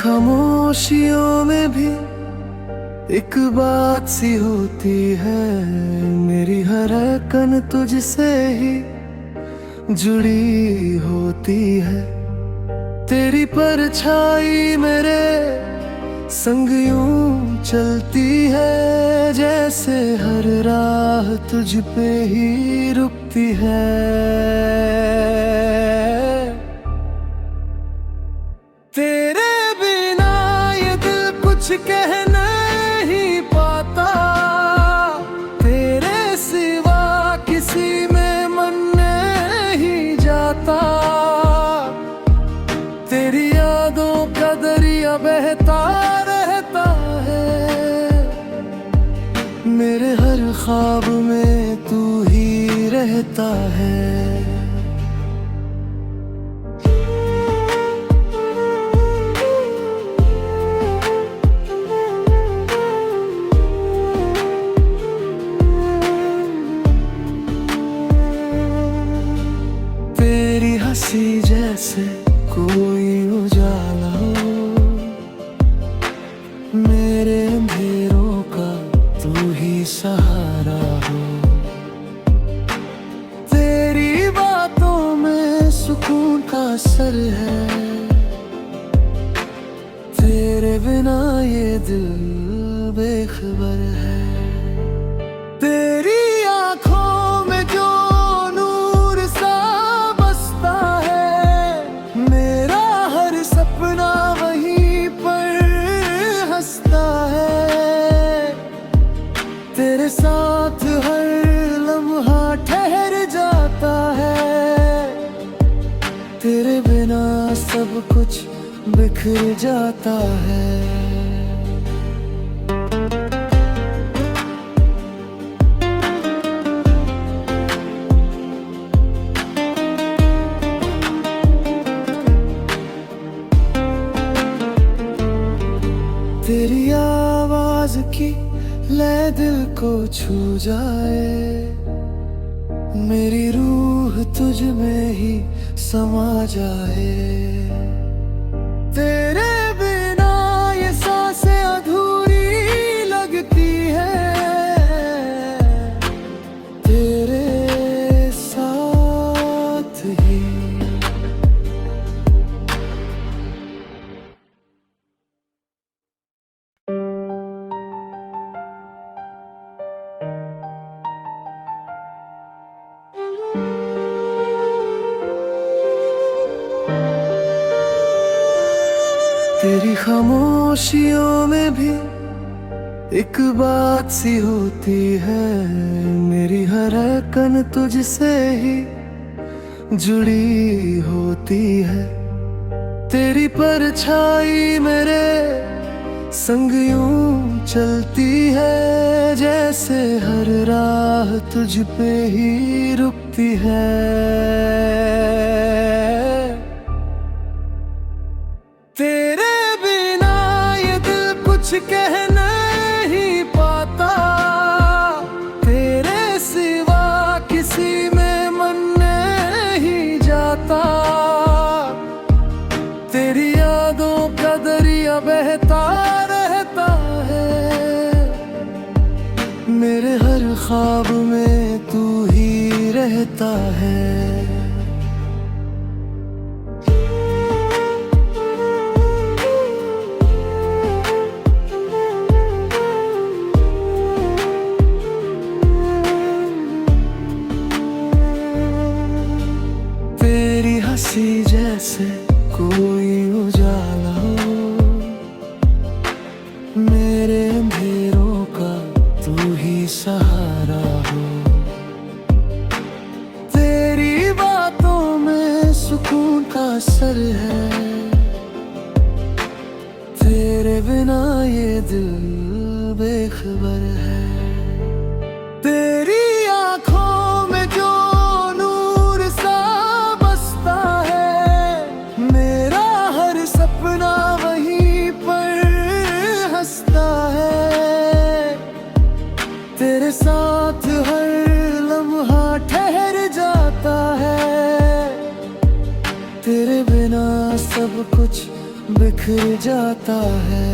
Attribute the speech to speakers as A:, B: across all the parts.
A: खामोशियों में भी एक बात सी होती है, मेरी हर कन तुझसे ही जुड़ी होती है। तेरी परछाई मेरे संग यूं चलती है, जैसे हर राह तुझ पे ही रुकती है। तेरे बिना ये दिल कुछ कह नहीं पाता, तेरे सिवा किसी में मन नहीं जाता। तेरी यादों का दरिया बहता रहता है, मेरे हर ख्वाब में तू ही रहता है। तेरी हंसी जैसे कोई उजाला हो, मेरे अंधेरों का तू ही सहारा हो। तेरी बातों में सुकून का असर है, तेरे बिना ये दिल बेखबर है। तेरी आंखों में जो नूर सा बसता है, मेरा हर सपना वहीं पर हंसता है। तेरे साथ हर लम्हा ठहर जाता है, तेरे बिना सब कुछ बिखर जाता है। तेरी आवाज की लय दिल को छू जाए, मेरी रूह तुझ में ही समा जाए। तेरे बिना ये सांसें अधूरी लगती है, तेरे साथ ही। तेरी खामोशियों में भी एक बात सी होती है, मेरी हर कन तुझसे ही जुड़ी होती है। तेरी परछाई मेरे संग यूं चलती है, जैसे हर राह तुझ पे ही रुकती है। तेरे बिना ये दिल कुछ कह नहीं पाता, तेरे सिवा किसी में मन नहीं जाता। तेरी यादों का दरिया बहता रहता है, मेरे हर ख्वाब में तू ही रहता है। तेरी हंसी जैसे कोई उजाला हो, मेरे अंधेरों का तू ही सहारा हो। तेरी बातों में सुकून का असर है, तेरे बिना ये दिल बेखबर है। तेरी आंखों में जो नूर सा बसता है, मेरा हर सपना वहीं पर हंसता है। तेरे साथ हर लम्हा ठहर जाता है, तेरे बिना सब कुछ बिखर बिखर जाता है।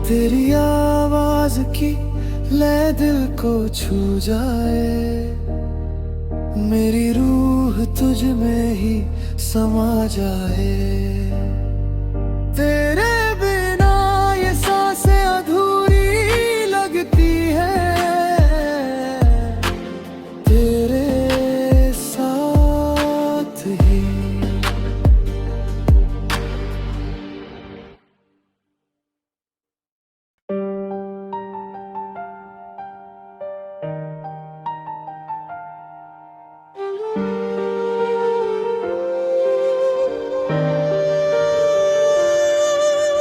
A: तेरी आवाज की लय दिल को छू जाए, मेरी रूह तुझ में ही समा जाए। तेरे बिना ये सांसें अधूरी लगती है, तेरे साथ ही।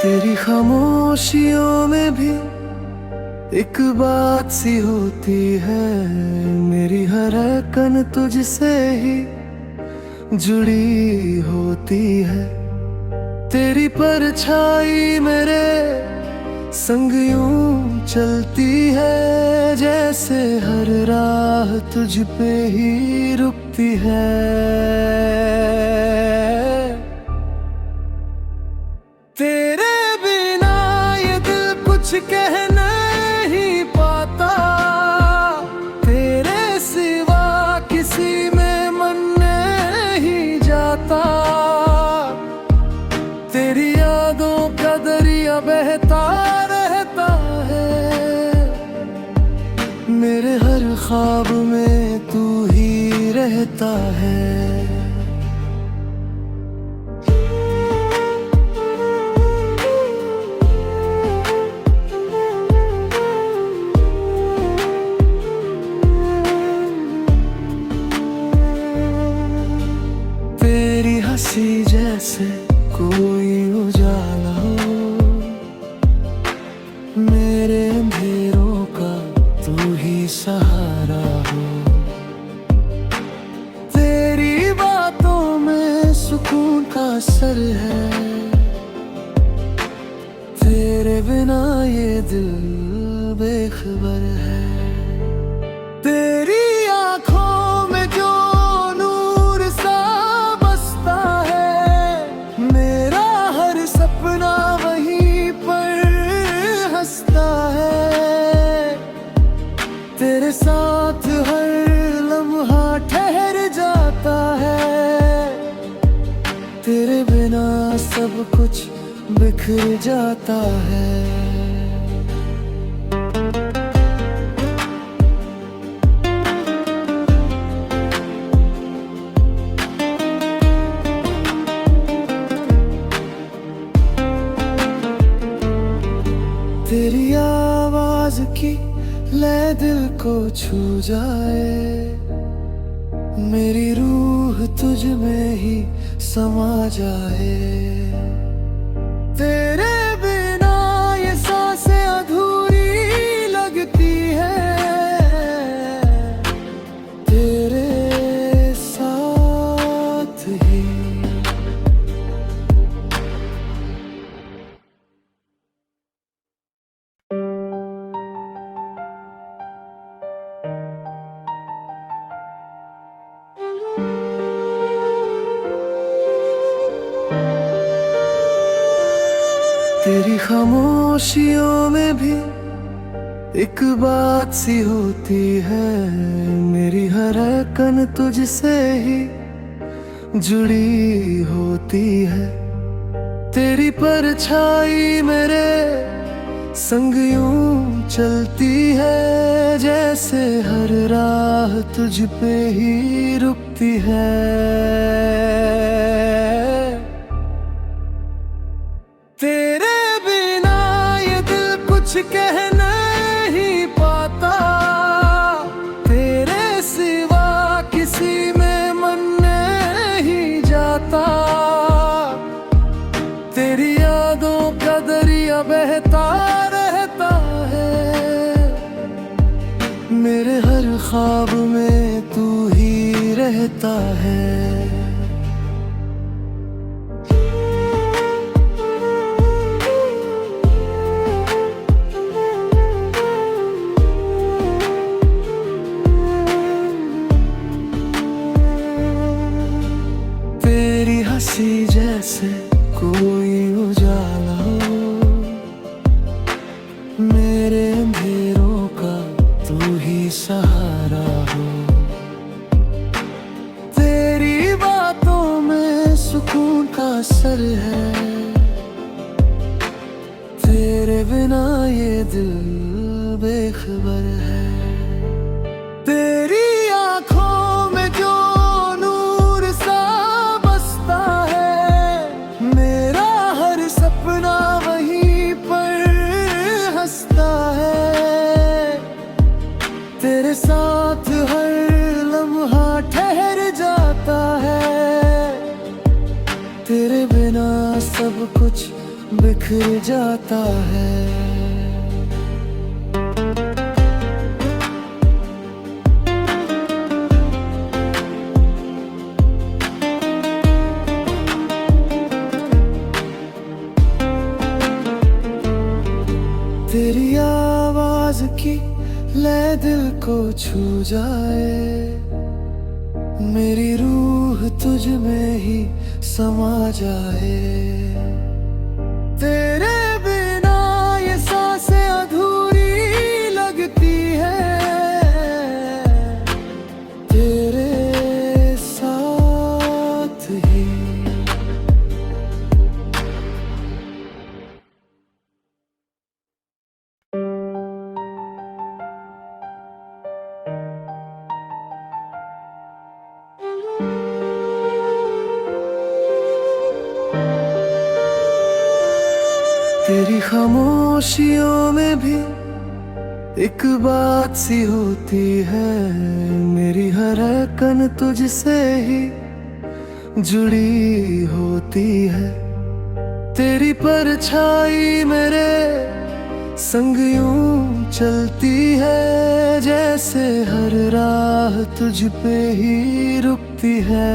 A: तेरी खामोशियों में भी एक बात सी होती है, मेरी हर धड़कन तुझसे ही जुड़ी होती है। तेरी परछाई मेरे संग यूं चलती है, जैसे हर राह तुझ पे ही रुकती है। तेरे बिना ये दिल कुछ कह नहीं पाता, तेरे सिवा किसी में मन नहीं जाता। तेरी यादों का दरिया बहता रहता है, मेरे हर ख्वाब में तू ही रहता है। हंसी जैसे कोई उजाला हो, मेरे अंधेरों का तू ही सहारा हो। तेरी बातों में सुकून का असर है, तेरे बिना ये दिल बेखबर है। तेरी आंखों में जो सपना वहीं पर हंसता है, तेरे साथ हर लम्हा ठहर जाता है। तेरे बिना सब कुछ बिखर जाता है। तेरी आवाज की लय दिल को छू जाए, मेरी रूह तुझ में ही समा जाए। तेरे बिना ये सांसें अधूरी लगती है, तेरे साथ ही। तेरी खामोशियों में भी एक बात सी होती है, मेरी हर धड़कन तुझसे ही जुड़ी होती है। तेरी परछाई मेरे संग यूं चलती है, जैसे हर राह तुझ पे ही रुकती है। तेरे बिना ये दिल कुछ कह नहीं पाता, तेरे सिवा किसी में मन नहीं जाता। तेरी यादों का दरिया बहता रहता है, मेरे हर ख्वाब में तू ही रहता है। मेरे अंधेरों का तू ही सहारा हो। तेरी बातों में सुकून का असर है, तेरे बिना ये दिल बेखबर है। तेरी आंखों में जो नूर सा बसता है, मेरा हर सपना वहीं पर हंसता है। तेरे साथ हर लम्हा ठहर जाता है, तेरे बिना सब कुछ बिखर जाता है। तेरी आवाज की लय दिल को छू जाए, मेरी रूह तुझ में ही समा जाए। तेरे बिना ये सांसें अधूरी लगती है, तेरे साथ ही। तेरी खामोशियों में भी एक बात सी होती है, मेरी हर धड़कन तुझसे ही जुड़ी होती है। तेरी परछाई मेरे संग यूं चलती है, जैसे हर राह तुझ पे ही रुकती है।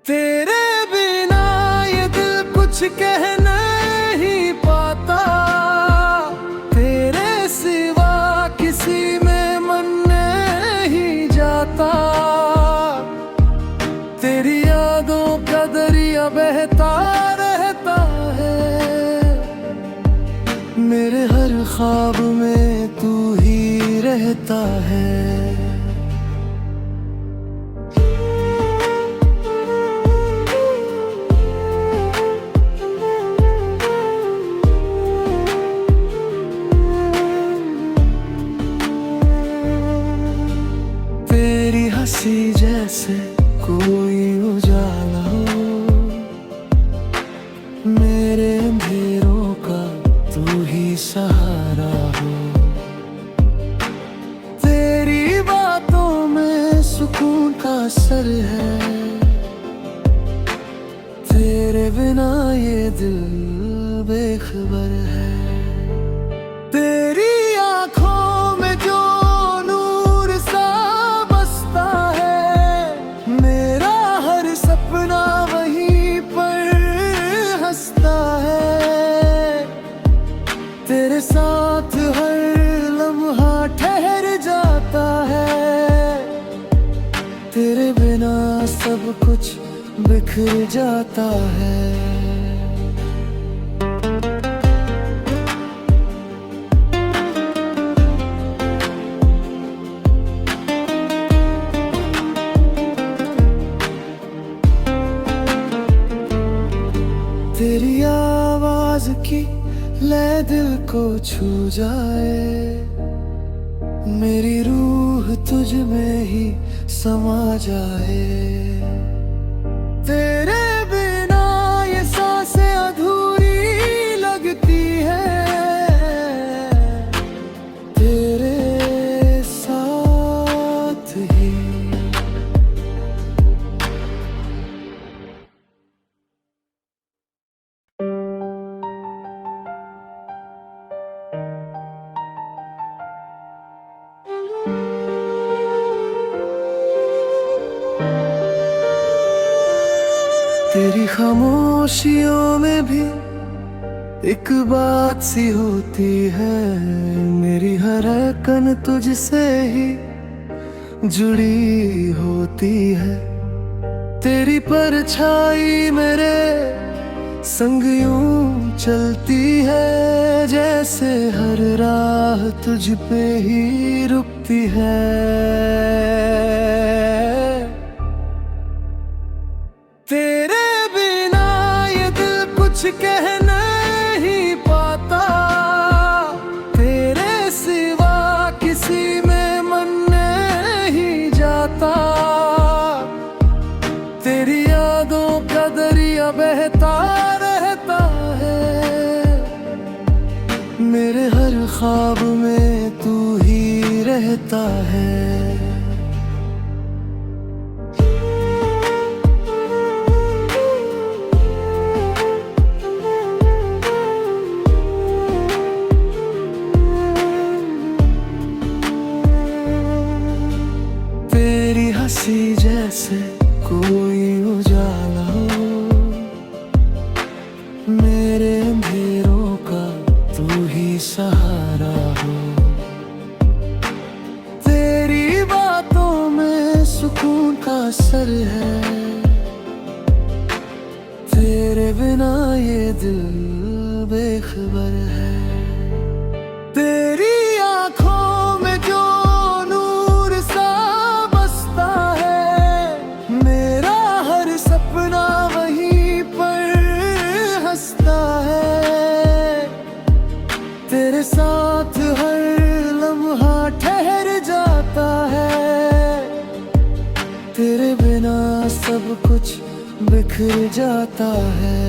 A: तेरे बिना ये दिल कुछ कह नहीं पाता, तेरे सिवा किसी में मन नहीं जाता। तेरी यादों का दरिया बहता रहता है, मेरे हर ख्वाब में तू ही रहता है। हंसी जैसे कोई उजाला हो, मेरे अंधेरों का तू ही सहारा हो। तेरी बातों में सुकून का असर है, तेरे बिना ये दिल बेखबर है। तेरी आंखों में जो सपना वहीं पर हंसता है, तेरे साथ हर लम्हा ठहर जाता है। तेरे बिना सब कुछ बिखर जाता है। तेरी आवाज की लय दिल को छू जाए, मेरी रूह तुझ में ही समा जाए। तेरे बिना ये सांसें अधूरी लगती है, तेरे साथ ही। तेरी खामोशियों में भी एक बात सी होती है, मेरी हर धड़कन तुझसे ही जुड़ी होती है। तेरी परछाई मेरे संग यूं चलती है जैसे हर राह तुझ पे ही रुकती है। तेरे बिना ये दिल कुछ कह नहीं पाता, तेरे सिवा किसी में मन नहीं जाता। तेरी यादों का दरिया बहता रहता है, मेरे हर ख्वाब में तू ही रहता है। तेरी हंसी जैसे कोई उजाला हो, मेरे अंधेरों का तू ही सहारा हो। तेरी बातों में सुकून का असर है, तेरे बिना ये दिल बेखबर है। तेरी आंखों में जो नूर सा बसता है, मेरा हर सपना वहीं पर हंसता है। तेरे साथ हर लम्हा ठहर जाता है, तेरे बिना सब कुछ बिखर जाता है।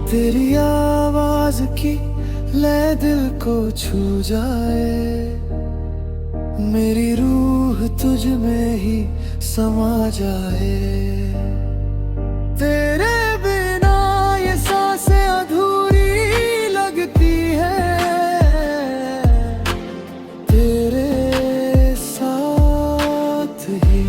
A: तेरी आवाज की लय दिल को छू जाए, मेरी रूह तुझ में ही समा जाए। तेरे बिना ये सांसें अधूरी लगती है, तेरे साथ ही।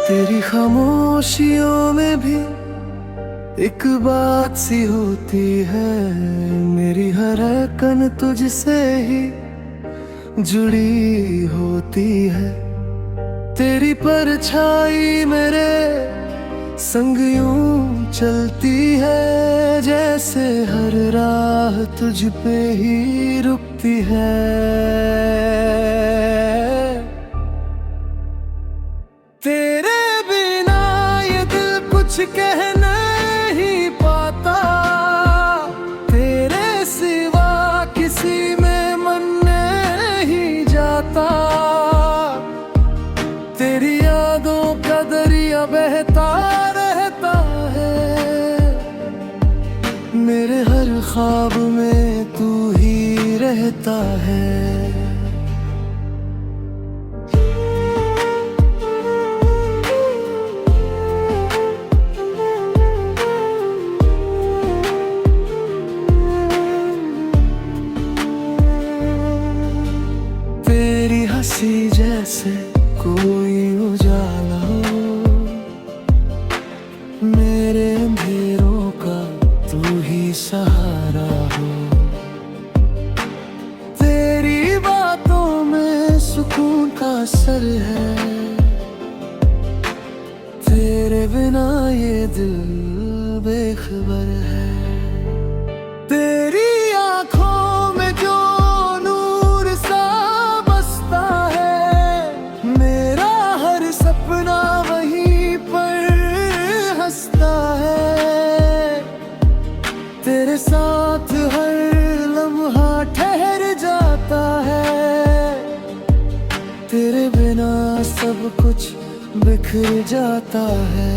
A: तेरी खामोशियों में भी एक बात सी होती है, मेरी हर कन तुझसे ही जुड़ी होती है। तेरी परछाई मेरे संग यूं चलती है जैसे हर राह तुझ पे ही रुकती है। तेरे बिना ये दिल कुछ कह नहीं पाता, तेरे सिवा किसी में मन नहीं जाता। तेरी यादों का दरिया बहता रहता है, मेरे हर ख्वाब में तू ही रहता है। तेरी हंसी जैसे कोई उजाला हो, मेरे अंधेरों का तू ही सहारा हो। तेरी बातों में सुकून का असर है, तेरे बिना ये दिल बेखबर है। तेरी आंखों में जो नूर सा बसता है, मेरा हर सपना वहीं पर हंसता है। तेरे साथ हर लम्हा ठहर जाता है, तेरे बिना सब कुछ बिखर जाता है।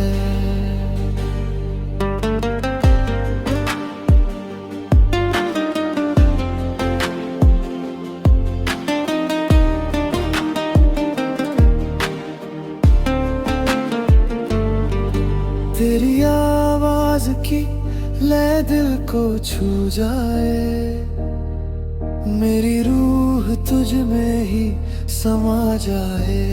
A: तेरी आवाज की लय दिल को छू जाए, मेरी रूह तुझ में ही समा जाए।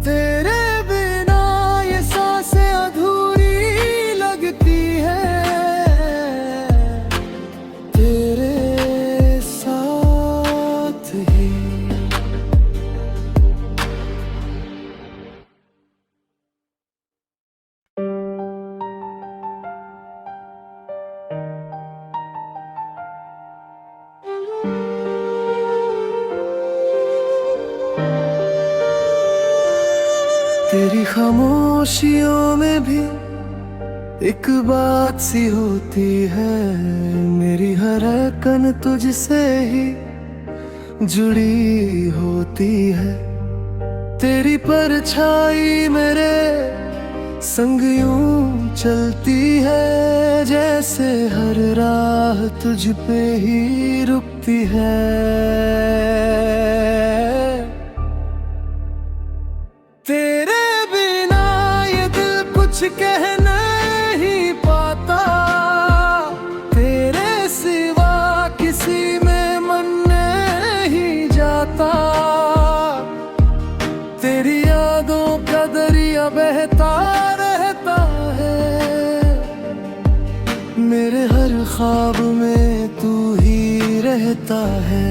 A: तेरे बिना ये सांसें अधूरी लगती है, तेरे साथ ही। तेरी खामोशियों में भी एक बात सी होती है, मेरी हर धड़कन तुझसे ही जुड़ी होती है। तेरी परछाई मेरे संग यूं चलती है, जैसे हर राह तुझ पे ही रुकती है। तेरे बिना ये दिल कुछ कह नहीं पाता, तेरे सिवा किसी में मन नहीं जाता। तेरी यादों का दरिया बहता रहता है, मेरे हर ख्वाब में तू ही रहता है।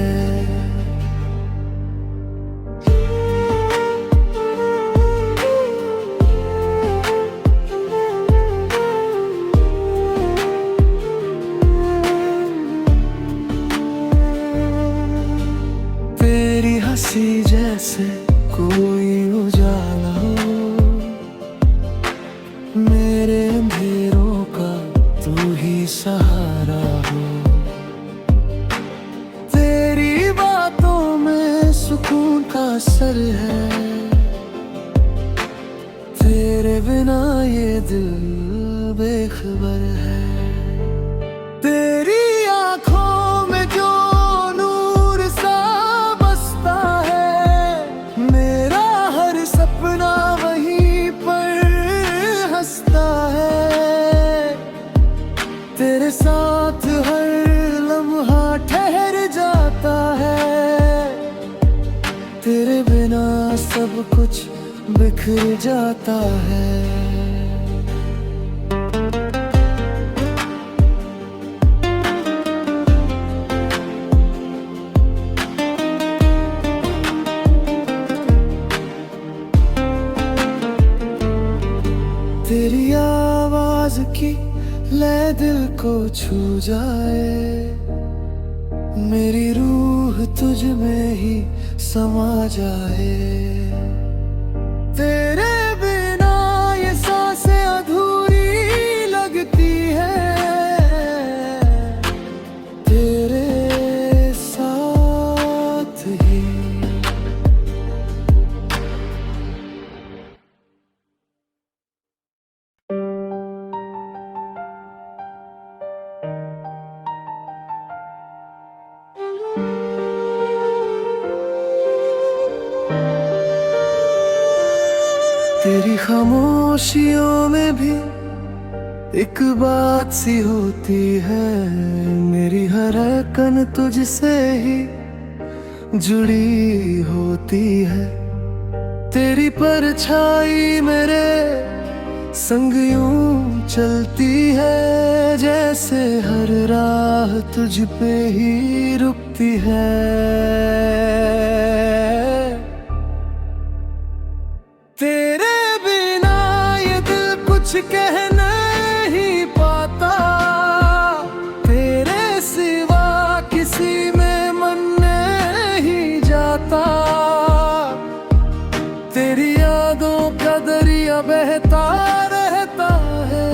A: हंसी जैसे कोई उजाला हो, मेरे अंधेरों का तू ही सहारा हो। तेरी बातों में सुकून का असर है, तेरे बिना ये दिल बेखबर है। तेरी आंखों में जो सपना वहीं पर हंसता है, तेरे साथ हर लम्हा ठहर जाता है। तेरे बिना सब कुछ बिखर जाता है। तेरी आवाज की लय दिल को छू जाए, मेरी रूह तुझ में ही समा जाए। तेरे बिना ये सांसें अधूरी लगती है, तेरे साथ ही। तेरी खामोशियों में भी एक बात सी होती है, मेरी हर धड़कन तुझसे ही जुड़ी होती है। तेरी परछाई मेरे संग यूं चलती है, जैसे हर राह तुझ पे ही रुकती है। तेरे बिना ये दिल कुछ कह नहीं पाता, तेरे सिवा किसी में मन नहीं जाता। तेरी यादों का दरिया बहता रहता है,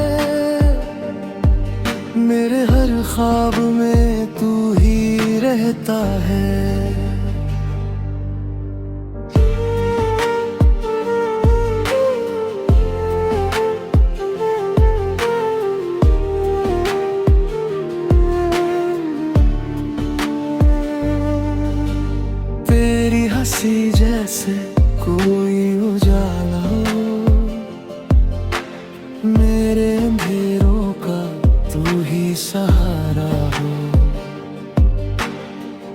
A: मेरे हर ख्वाब में तू ही रहता है। हंसी जैसे कोई उजाला हो, मेरे अंधेरों का तू ही सहारा हो।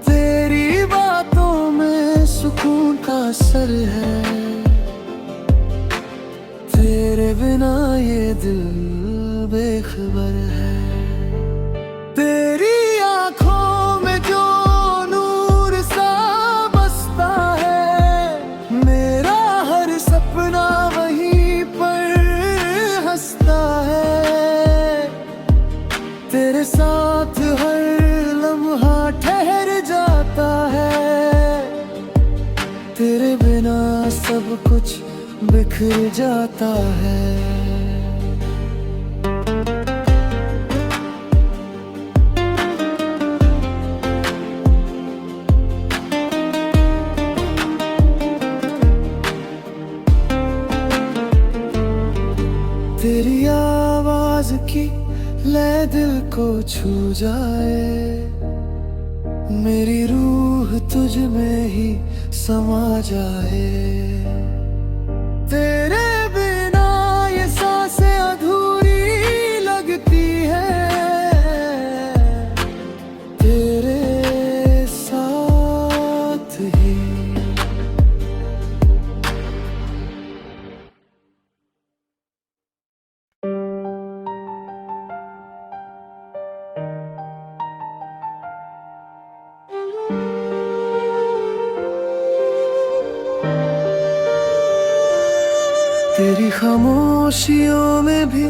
A: तेरी बातों में सुकून का असर है, तेरे बिना ये दिल बेखबर है। तेरी आंखों में जो नूर सा बसता है, मेरा हर सपना वहीं पर हंसता है। तेरे साथ हर लम्हा ठहर जाता है, तेरे बिना सब कुछ बिखर जाता है। तेरी आवाज की लय दिल को छू जाए, मेरी रूह तुझ में ही समा जाए। तेरे बिना ये सांसें अधूरी लगती है, तेरे साथ ही। तेरी खामोशियों में भी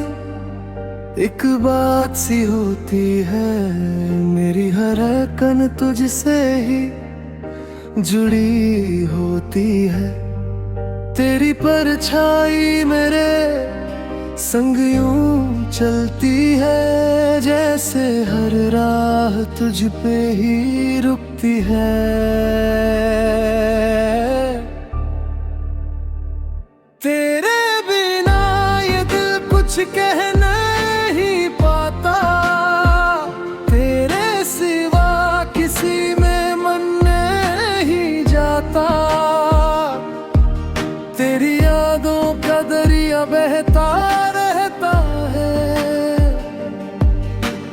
A: एक बात सी होती है, मेरी हर धड़कन तुझसे ही जुड़ी होती है। तेरी परछाई मेरे संग यूं चलती है, जैसे हर राह तुझ पे ही रुकती है। तेरे बिना ये दिल कुछ कह नहीं पाता, तेरे सिवा किसी में मन नहीं जाता। तेरी यादों का दरिया बहता रहता है,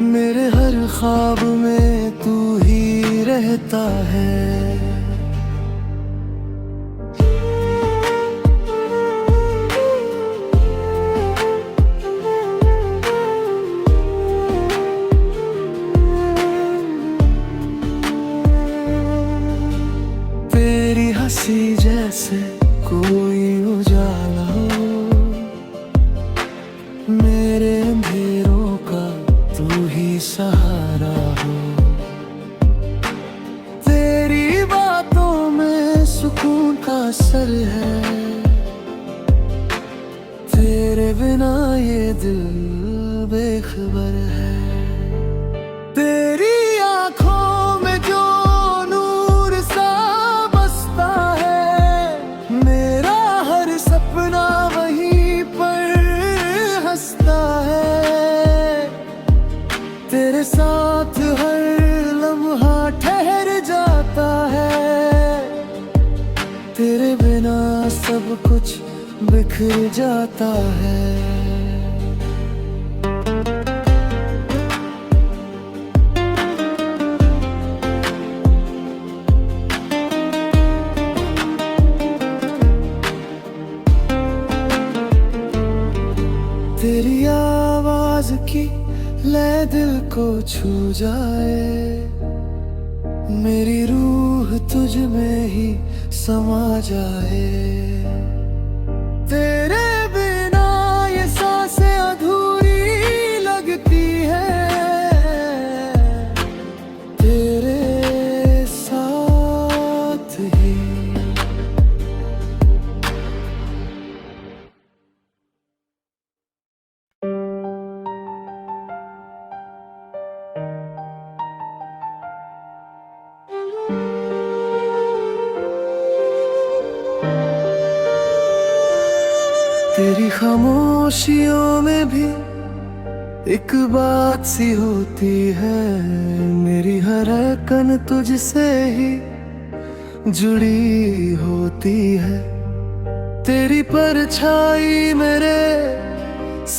A: मेरे हर ख्वाब में तू ही रहता है। तेरी हंसी जैसे कोई उजाला हो, मेरे अंधेरों का तू ही सहारा हो। तेरी बातों में सुकून का असर है, तेरे बिना ये दिल बेखबर है। तेरी आंखों में जो नूर सा बसता है, मेरा हर सपना वहीं पर हंसता है। तेरे साथ हर लम्हा ठहर जाता है, तेरे बिना सब कुछ बिखर जाता है। तेरी आवाज की लय दिल को छू जाए, मेरी रूह तुझ में ही समा जाए। तेरे बिना ये सांसें अधूरी लगती है, तेरे साथ ही। तेरी खामोशियों में भी एक बात सी होती है, मेरी हर धड़कन तुझसे ही जुड़ी होती है। तेरी परछाई मेरे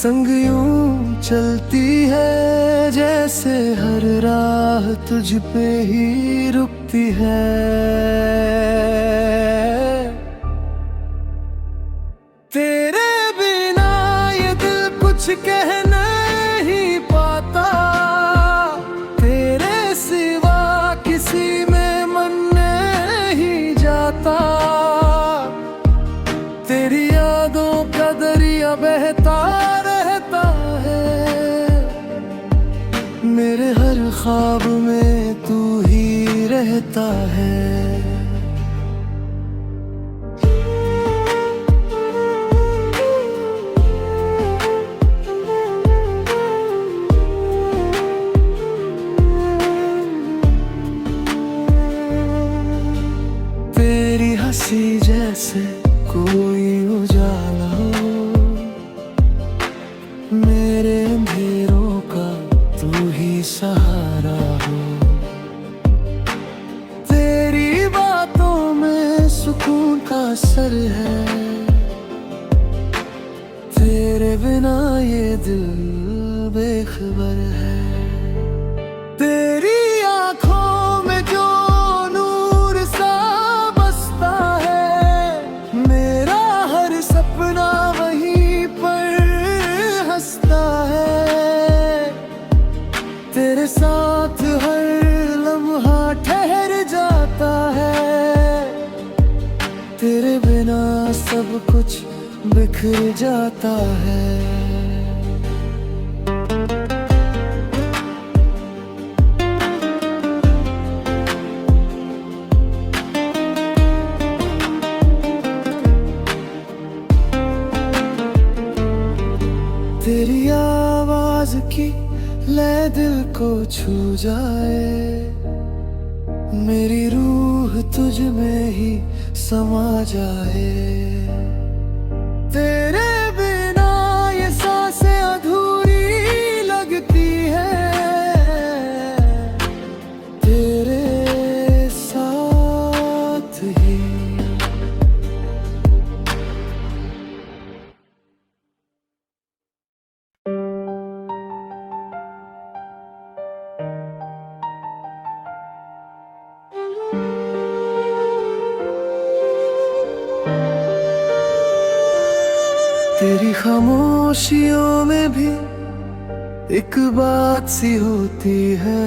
A: संग यूं चलती है जैसे हर राह तुझ पे ही रुकती है। तेरे बिना ये दिल कुछ कह नहीं पाता, तेरे सिवा किसी में मन नहीं जाता। तेरी यादों का दरिया बहता रहता है, मेरे हर ख्वाब में तू ही रहता है। तेरी हंसी जैसे कोई उजाला हो, मेरे अंधेरों का तू ही सहारा हो। तेरी बातों में सुकून का असर है, तेरे बिना ये दिल बेखबर है। तेरी आंखों में जो नूर सा बसता है, मेरा हर सपना वहीं पर हंसता है। तेरे साथ हर लम्हा ठहर जाता है, तेरे बिना सब कुछ बिखर जाता है। तेरी आवाज की लय दिल को छू जाए, मेरी रूह तुझ में ही समा जाए। तेरे बिना ये सांसें अधूरी लगती है, तेरे साथ ही। तेरी खामोशियों में भी एक बात सी होती है।